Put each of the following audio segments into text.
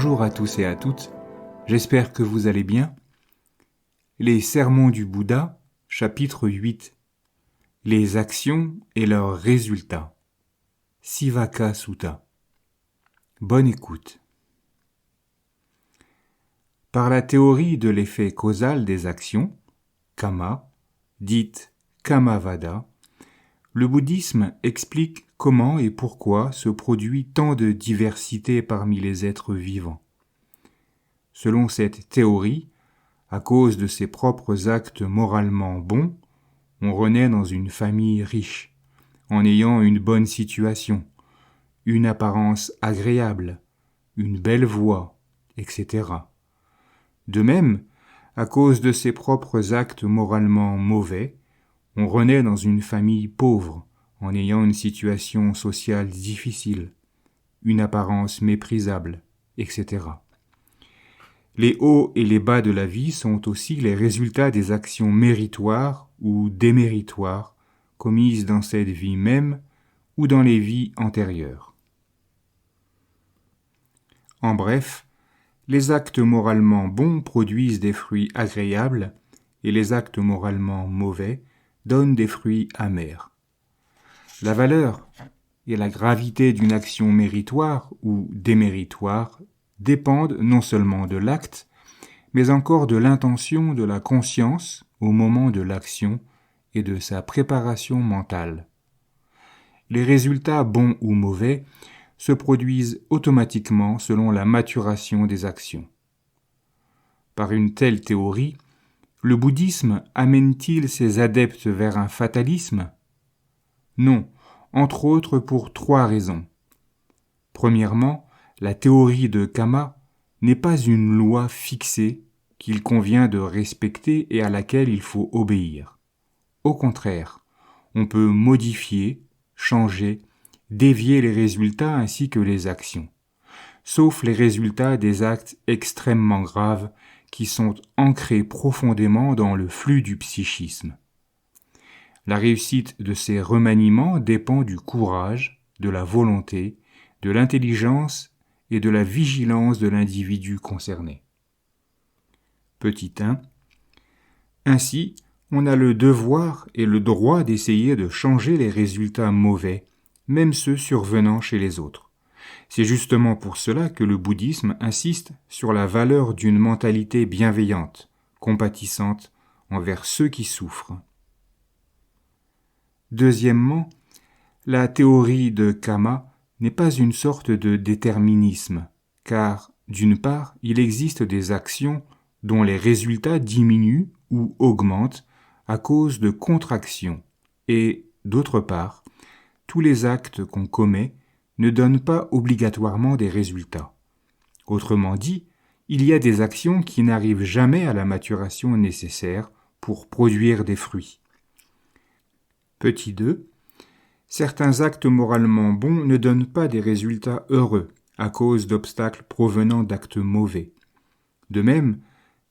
Bonjour à tous et à toutes, j'espère que vous allez bien. Les Sermons du Bouddha, chapitre 8. Les actions et leurs résultats. Sivaka Sutta. Bonne écoute. Par la théorie de l'effet causal des actions, Kama, dite Kamavada, le bouddhisme explique comment et pourquoi se produit tant de diversité parmi les êtres vivants. Selon cette théorie, à cause de ses propres actes moralement bons, on renaît dans une famille riche, en ayant une bonne situation, une apparence agréable, une belle voix, etc. De même, à cause de ses propres actes moralement mauvais, on renaît dans une famille pauvre, en ayant une situation sociale difficile, une apparence méprisable, etc. Les hauts et les bas de la vie sont aussi les résultats des actions méritoires ou déméritoires commises dans cette vie même ou dans les vies antérieures. En bref, les actes moralement bons produisent des fruits agréables et les actes moralement mauvais donnent des fruits amers. La valeur et la gravité d'une action méritoire ou déméritoire dépendent non seulement de l'acte, mais encore de l'intention de la conscience au moment de l'action et de sa préparation mentale. Les résultats bons ou mauvais se produisent automatiquement selon la maturation des actions. Par une telle théorie, le bouddhisme amène-t-il ses adeptes vers un fatalisme ? Non, entre autres pour 3 raisons. Premièrement, la théorie de Kama n'est pas une loi fixée qu'il convient de respecter et à laquelle il faut obéir. Au contraire, on peut modifier, changer, dévier les résultats ainsi que les actions, sauf les résultats des actes extrêmement graves qui sont ancrés profondément dans le flux du psychisme. La réussite de ces remaniements dépend du courage, de la volonté, de l'intelligence et de la vigilance de l'individu concerné. Petit 1. Ainsi, on a le devoir et le droit d'essayer de changer les résultats mauvais, même ceux survenant chez les autres. C'est justement pour cela que le bouddhisme insiste sur la valeur d'une mentalité bienveillante, compatissante envers ceux qui souffrent. Deuxièmement, la théorie de Kama n'est pas une sorte de déterminisme, car, d'une part, il existe des actions dont les résultats diminuent ou augmentent à cause de contractions, et, d'autre part, tous les actes qu'on commet ne donnent pas obligatoirement des résultats. Autrement dit, il y a des actions qui n'arrivent jamais à la maturation nécessaire pour produire des fruits. Petit 2. Certains actes moralement bons ne donnent pas des résultats heureux à cause d'obstacles provenant d'actes mauvais. De même,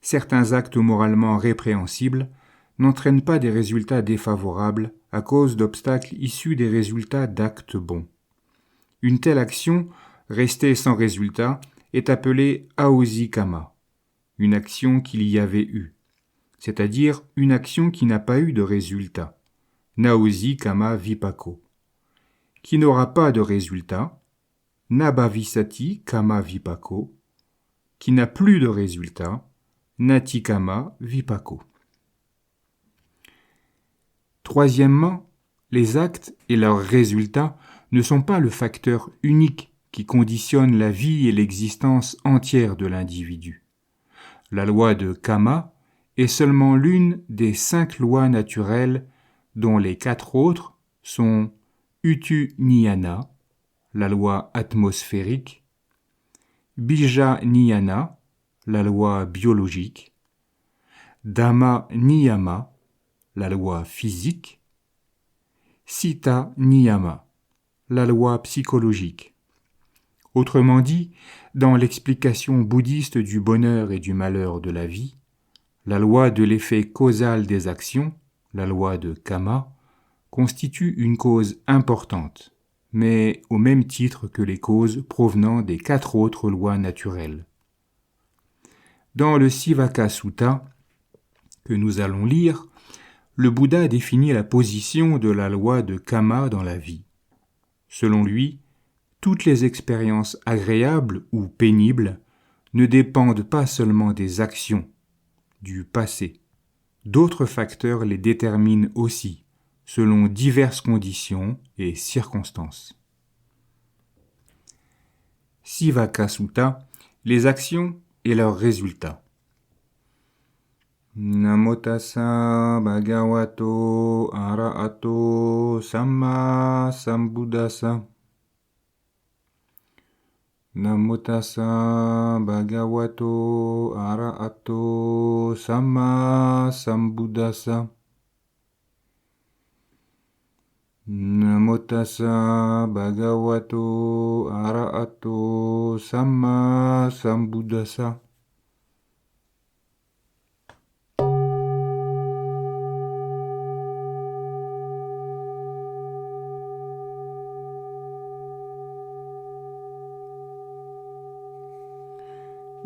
certains actes moralement répréhensibles n'entraînent pas des résultats défavorables à cause d'obstacles issus des résultats d'actes bons. Une telle action, restée sans résultat, est appelée Aosi Kama, une action qu'il y avait eu, c'est-à-dire une action qui n'a pas eu de résultat, Naosi Kama Vipako. Qui n'aura pas de résultat, Nabhavisati Kama Vipako. Qui n'a plus de résultat, Nati Kama Vipako. Troisièmement, les actes et leurs résultats ne sont pas le facteur unique qui conditionne la vie et l'existence entière de l'individu. La loi de Kama est seulement l'une des 5 lois naturelles dont les 4 autres sont Utu Niyana, la loi atmosphérique, Bija Niyana, la loi biologique, Dhamma Niyama, la loi physique, Sita Niyama, la loi psychologique. Autrement dit, dans l'explication bouddhiste du bonheur et du malheur de la vie, la loi de l'effet causal des actions, la loi de Kama, constitue une cause importante, mais au même titre que les causes provenant des 4 autres lois naturelles. Dans le Sivaka Sutta, que nous allons lire, le Bouddha définit la position de la loi de Kama dans la vie. Selon lui, toutes les expériences agréables ou pénibles ne dépendent pas seulement des actions, du passé. D'autres facteurs les déterminent aussi, selon diverses conditions et circonstances. Sivaka Sutta, les actions et leurs résultats. Namo tassa bhagavato arahato samma sambuddhassa. Namo tassa bhagavato arahato samma sambuddhassa. Namo tassa bhagavato arahato samma sambuddhassa.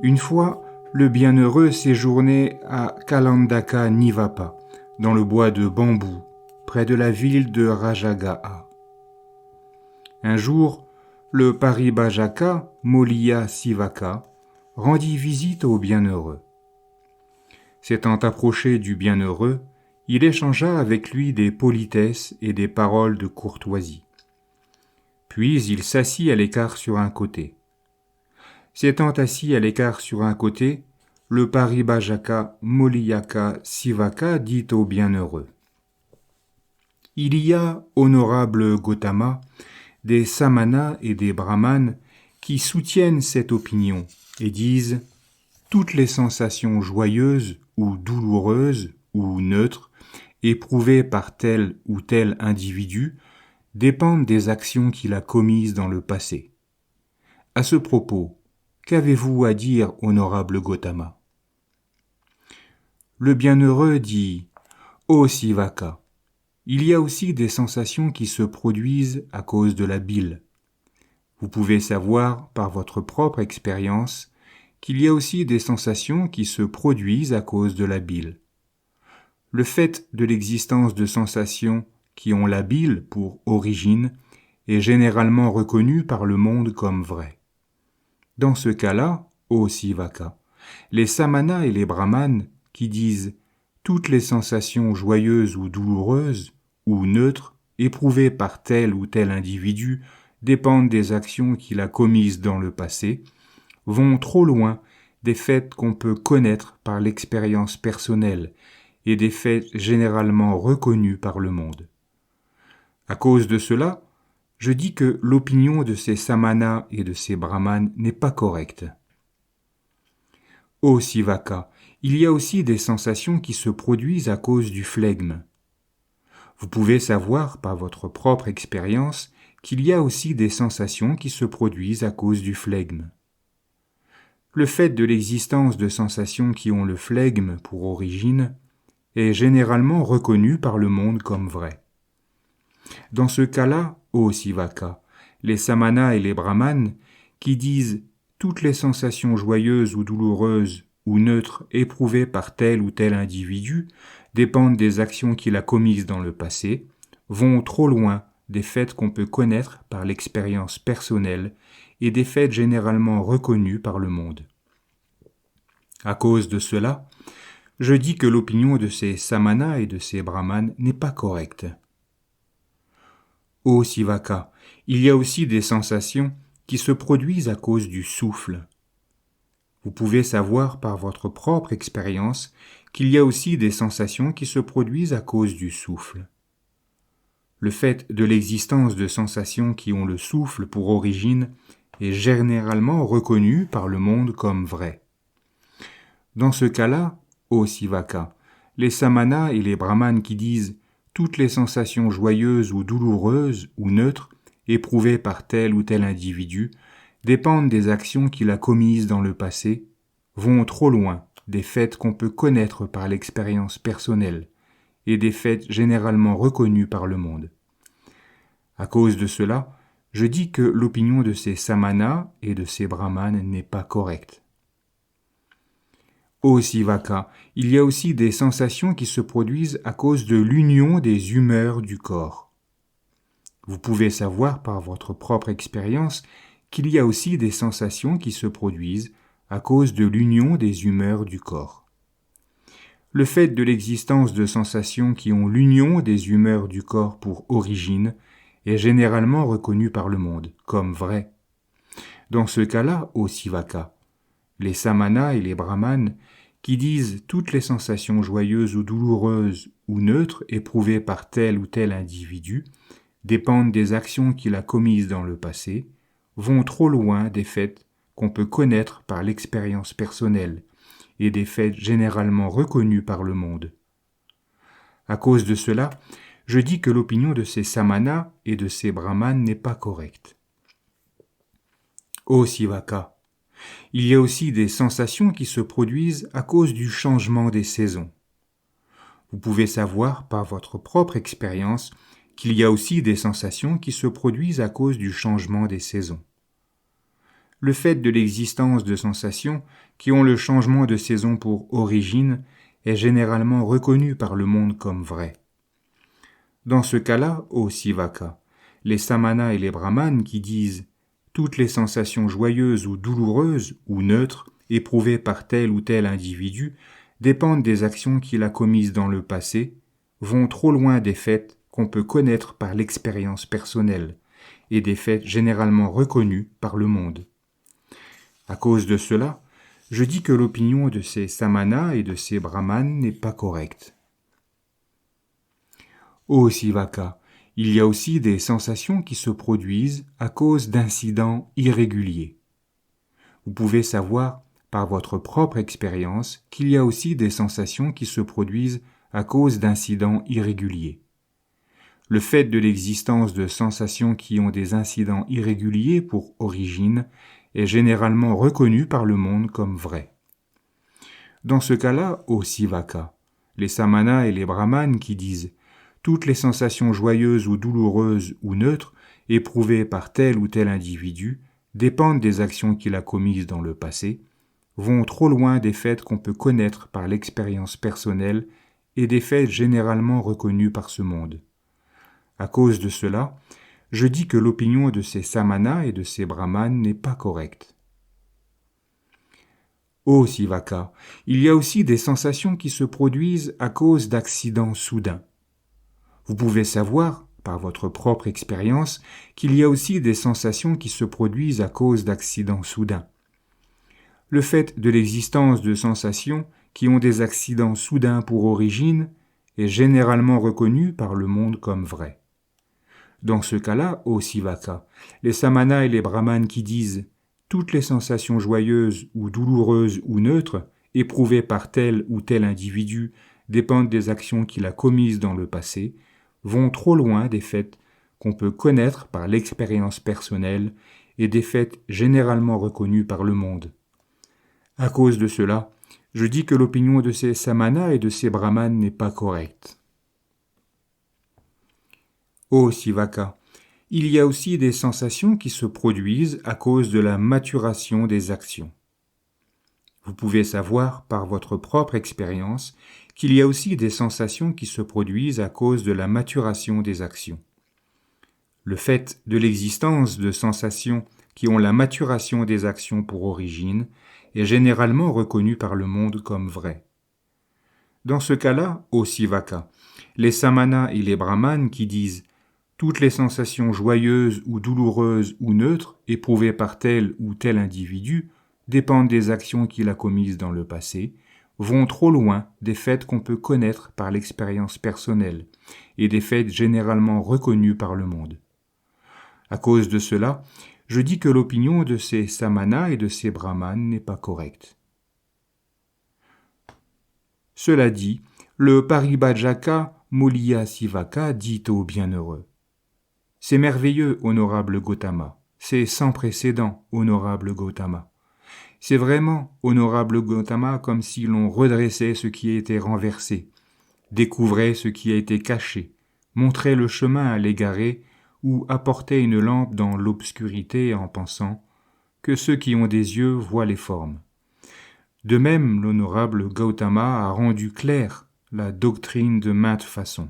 Une fois, le bienheureux séjournait à Kalandaka Nivapa, dans le bois de bambou, près de la ville de Rajagaha. Un jour, le Paribhajaka Molliya Sivaka rendit visite au bienheureux. S'étant approché du bienheureux, il échangea avec lui des politesses et des paroles de courtoisie. Puis il s'assit à l'écart sur un côté. S'étant assis à l'écart sur un côté, le Paribhajaka Molliyaka Sivaka dit au bienheureux : « Il y a, honorable Gautama, des samanas et des brahmanes qui soutiennent cette opinion et disent « Toutes les sensations joyeuses ou douloureuses ou neutres éprouvées par tel ou tel individu dépendent des actions qu'il a commises dans le passé. » À ce propos, qu'avez-vous à dire, honorable Gautama ? Le bienheureux dit : Ô Sivaka, il y a aussi des sensations qui se produisent à cause de la bile. Vous pouvez savoir par votre propre expérience qu'il y a aussi des sensations qui se produisent à cause de la bile. Le fait de l'existence de sensations qui ont la bile pour origine est généralement reconnu par le monde comme vrai. Dans ce cas-là, ô Sivaka, les samanas et les brahmanes qui disent « toutes les sensations joyeuses ou douloureuses ou neutres éprouvées par tel ou tel individu dépendent des actions qu'il a commises dans le passé » vont trop loin des faits qu'on peut connaître par l'expérience personnelle et des faits généralement reconnus par le monde. À cause de cela, je dis que l'opinion de ces samanas et de ces brahmanes n'est pas correcte. Ô Sivaka, il y a aussi des sensations qui se produisent à cause du flegme. Vous pouvez savoir par votre propre expérience qu'il y a aussi des sensations qui se produisent à cause du flegme. Le fait de l'existence de sensations qui ont le flegme pour origine est généralement reconnu par le monde comme vrai. Dans ce cas-là, ô Sivaka, les samanas et les brahmanes qui disent « toutes les sensations joyeuses ou douloureuses ou neutres éprouvées par tel ou tel individu dépendent des actions qu'il a commises dans le passé » vont trop loin des faits qu'on peut connaître par l'expérience personnelle et des faits généralement reconnus par le monde. À cause de cela, je dis que l'opinion de ces samanas et de ces brahmanes n'est pas correcte. Ô Sivaka, il y a aussi des sensations qui se produisent à cause du souffle. Vous pouvez savoir par votre propre expérience qu'il y a aussi des sensations qui se produisent à cause du souffle. Le fait de l'existence de sensations qui ont le souffle pour origine est généralement reconnu par le monde comme vrai. Dans ce cas-là, ô Sivaka, les samanas et les brahmanes qui disent « toutes les sensations joyeuses ou douloureuses ou neutres éprouvées par tel ou tel individu dépendent des actions qu'il a commises dans le passé » vont trop loin des faits qu'on peut connaître par l'expérience personnelle et des faits généralement reconnus par le monde. À cause de cela, je dis que l'opinion de ces samanas et de ces brahmanes n'est pas correcte. Ô Sivaka, il y a aussi des sensations qui se produisent à cause de l'union des humeurs du corps. Vous pouvez savoir par votre propre expérience qu'il y a aussi des sensations qui se produisent à cause de l'union des humeurs du corps. Le fait de l'existence de sensations qui ont l'union des humeurs du corps pour origine est généralement reconnu par le monde comme vrai. Dans ce cas-là, ô Sivaka, les samanas et les brahmanes qui disent toutes les sensations joyeuses ou douloureuses ou neutres éprouvées par tel ou tel individu dépendent des actions qu'il a commises dans le passé, vont trop loin des faits qu'on peut connaître par l'expérience personnelle et des faits généralement reconnus par le monde. À cause de cela, je dis que l'opinion de ces samanas et de ces brahmanes n'est pas correcte. Ô Sivaka, il y a aussi des sensations qui se produisent à cause du changement des saisons. Vous pouvez savoir par votre propre expérience qu'il y a aussi des sensations qui se produisent à cause du changement des saisons. Le fait de l'existence de sensations qui ont le changement de saison pour origine est généralement reconnu par le monde comme vrai. Dans ce cas-là, ô Sivaka, les samanas et les brahmanes qui disent toutes les sensations joyeuses ou douloureuses ou neutres éprouvées par tel ou tel individu dépendent des actions qu'il a commises dans le passé, vont trop loin des faits qu'on peut connaître par l'expérience personnelle et des faits généralement reconnus par le monde. À cause de cela, je dis que l'opinion de ces samanas et de ces brahmanes n'est pas correcte. Ô Sivaka, il y a aussi des sensations qui se produisent à cause d'incidents irréguliers. Vous pouvez savoir par votre propre expérience qu'il y a aussi des sensations qui se produisent à cause d'incidents irréguliers. Le fait de l'existence de sensations qui ont des incidents irréguliers pour origine est généralement reconnu par le monde comme vrai. Dans ce cas-là, ô Sivaka, les samanas et les brahmanes qui disent toutes les sensations joyeuses ou douloureuses ou neutres éprouvées par tel ou tel individu dépendent des actions qu'il a commises dans le passé, vont trop loin des faits qu'on peut connaître par l'expérience personnelle et des faits généralement reconnus par ce monde. À cause de cela, je dis que l'opinion de ces samanas et de ces brahmanes n'est pas correcte. Ô Sivaka, il y a aussi des sensations qui se produisent à cause d'accidents soudains. Vous pouvez savoir, par votre propre expérience, qu'il y a aussi des sensations qui se produisent à cause d'accidents soudains. Le fait de l'existence de sensations qui ont des accidents soudains pour origine est généralement reconnu par le monde comme vrai. Dans ce cas-là, ô Sivaka, les samanas et les brahmanes qui disent « toutes les sensations joyeuses ou douloureuses ou neutres éprouvées par tel ou tel individu dépendent des actions qu'il a commises dans le passé », vont trop loin des faits qu'on peut connaître par l'expérience personnelle et des faits généralement reconnus par le monde. À cause de cela, je dis que l'opinion de ces samanas et de ces brahmanes n'est pas correcte. Ô Sivaka, il y a aussi des sensations qui se produisent à cause de la maturation des actions. Vous pouvez savoir par votre propre expérience qu'il y a aussi des sensations qui se produisent à cause de la maturation des actions. Le fait de l'existence de sensations qui ont la maturation des actions pour origine est généralement reconnu par le monde comme vrai. Dans ce cas-là, ô Sivaka, les samanas et les brahmanes qui disent « toutes les sensations joyeuses ou douloureuses ou neutres éprouvées par tel ou tel individu dépendent des actions qu'il a commises dans le passé », vont trop loin des faits qu'on peut connaître par l'expérience personnelle et des faits généralement reconnus par le monde. À cause de cela, je dis que l'opinion de ces samanas et de ces brahmanes n'est pas correcte. Cela dit, le Paribhajaka Molliya Sivaka dit au bienheureux « C'est merveilleux, honorable Gautama, c'est sans précédent, honorable Gautama. C'est vraiment, honorable Gautama, comme si l'on redressait ce qui a été renversé, découvrait ce qui a été caché, montrait le chemin à l'égaré ou apportait une lampe dans l'obscurité en pensant que ceux qui ont des yeux voient les formes. De même, l'honorable Gautama a rendu claire la doctrine de maintes façons.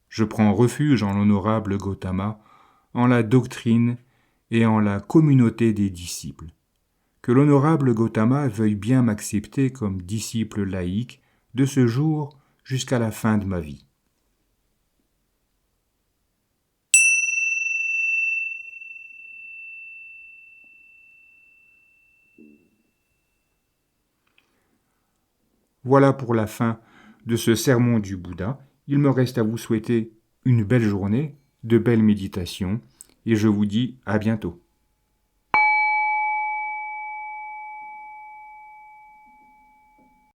Je prends refuge en l'honorable Gautama, en la doctrine et en la communauté des disciples. Que l'honorable Gautama veuille bien m'accepter comme disciple laïque de ce jour jusqu'à la fin de ma vie. Voilà pour la fin de ce sermon du Bouddha. Il me reste à vous souhaiter une belle journée, de belles méditations, et je vous dis à bientôt.